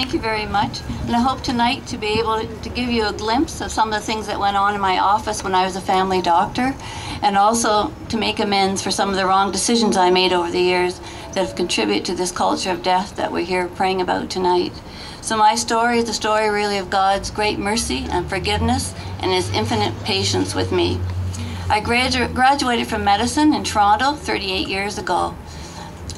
Thank you very much. And I hope tonight to be able to give you a glimpse of some of the things that went on in my office when I was a family doctor, and also to make amends for some of the wrong decisions I made over the years that have contributed to this culture of death that we're here praying about tonight. So my story is the story really of God's great mercy and forgiveness and His infinite patience with me. I graduated from medicine in Toronto 38 years ago.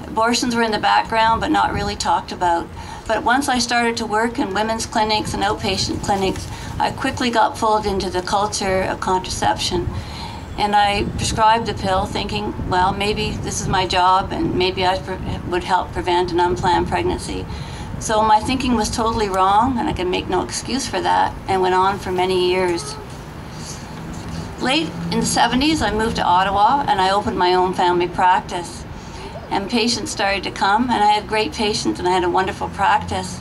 Abortions were in the background but not really talked about. But once I started to work in women's clinics and outpatient clinics, I quickly got pulled into the culture of contraception. And I prescribed the pill thinking, well, maybe this is my job and maybe I would help prevent an unplanned pregnancy. So my thinking was totally wrong, and I can make no excuse for that, and went on for many years. Late in the 70s, I moved to Ottawa and I opened my own family practice. And patients started to come, and I had great patients and I had a wonderful practice.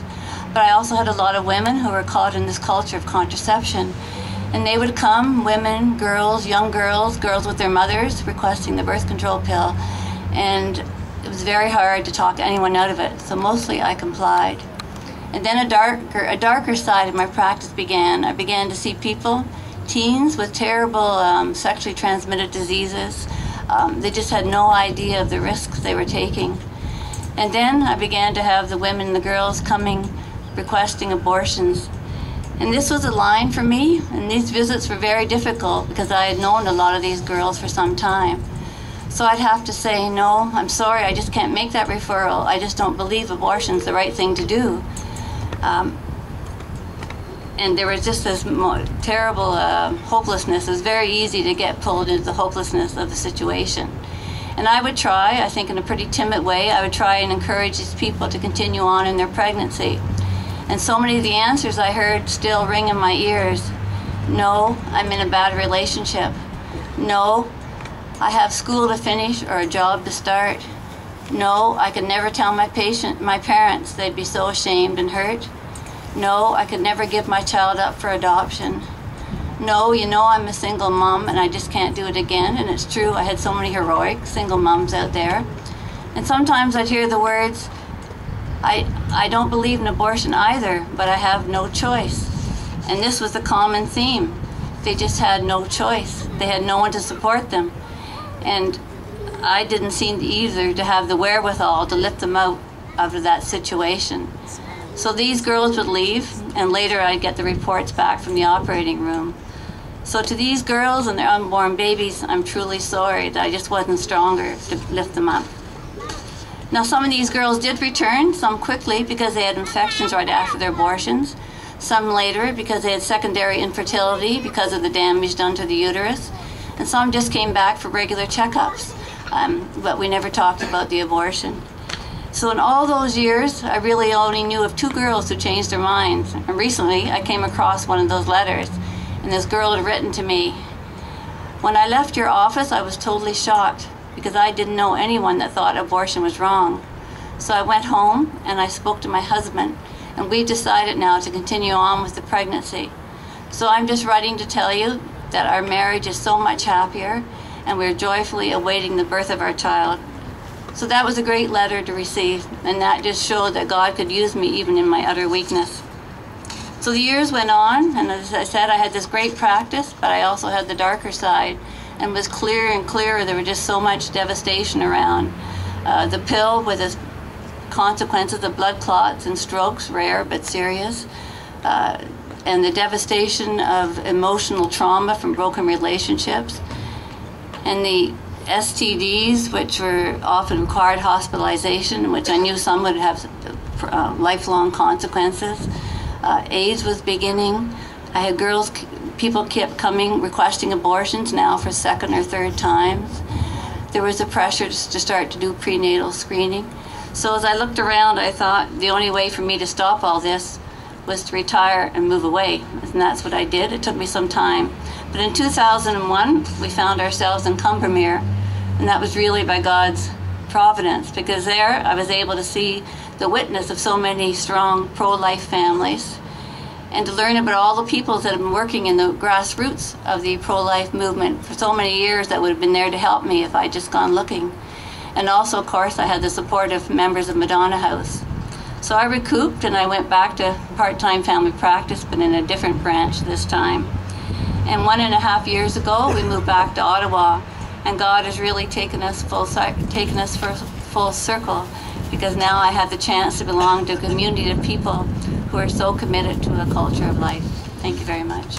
But I also had a lot of women who were caught in this culture of contraception. And they would come, women, girls, young girls, girls with their mothers, requesting the birth control pill. And it was very hard to talk anyone out of it, so mostly I complied. And then a darker side of my practice began. I began to see people, teens with terrible sexually transmitted diseases. They just had no idea of the risks they were taking. And then I began to have the women and the girls coming requesting abortions. And this was a line for me, and these visits were very difficult because I had known a lot of these girls for some time. So I'd have to say, no, I'm sorry, I just can't make that referral. I just don't believe abortion's the right thing to do. And there was just this terrible hopelessness. It was very easy to get pulled into the hopelessness of the situation. And I would try, I think in a pretty timid way, I would try and encourage these people to continue on in their pregnancy. And so many of the answers I heard still ring in my ears. No, I'm in a bad relationship. No, I have school to finish or a job to start. No, I could never tell my parents, they'd be so ashamed and hurt. No, I could never give my child up for adoption. No, you know I'm a single mom and I just can't do it again. And it's true, I had so many heroic single moms out there. And sometimes I'd hear the words, I don't believe in abortion either, but I have no choice. And this was the common theme. They just had no choice. They had no one to support them. And I didn't seem either to have the wherewithal to lift them out of that situation. So these girls would leave, and later I'd get the reports back from the operating room. So to these girls and their unborn babies, I'm truly sorry that I just wasn't stronger to lift them up. Now some of these girls did return, some quickly because they had infections right after their abortions, some later because they had secondary infertility because of the damage done to the uterus, and some just came back for regular checkups, but we never talked about the abortion. So in all those years, I really only knew of 2 girls who changed their minds. And recently, I came across one of those letters, and this girl had written to me, "When I left your office, I was totally shocked because I didn't know anyone that thought abortion was wrong. So I went home and I spoke to my husband, and we've decided now to continue on with the pregnancy. So I'm just writing to tell you that our marriage is so much happier, and we're joyfully awaiting the birth of our child." So that was a great letter to receive, and that just showed that God could use me even in my utter weakness. So the years went on, and as I said, I had this great practice, but I also had the darker side, and it was clearer and clearer there was just so much devastation around. The pill with its consequences of blood clots and strokes, rare but serious, and the devastation of emotional trauma from broken relationships, and the STDs, which were often required hospitalization, which I knew some would have lifelong consequences. AIDS was beginning. I had people kept coming requesting abortions now for 2nd or 3rd times. There was a pressure to start to do prenatal screening. So as I looked around, I thought the only way for me to stop all this was to retire and move away. And that's what I did. It took me some time. But in 2001, we found ourselves in Combermere, and that was really by God's providence, because there I was able to see the witness of so many strong pro-life families, and to learn about all the people that have been working in the grassroots of the pro-life movement for so many years that would have been there to help me if I'd just gone looking. And also, of course, I had the support of members of Madonna House. So I recouped and I went back to part-time family practice, but in a different branch this time. And 1.5 years ago, we moved back to Ottawa, and God has really taken us full circle, because now I have the chance to belong to a community of people who are so committed to a culture of life. Thank you very much.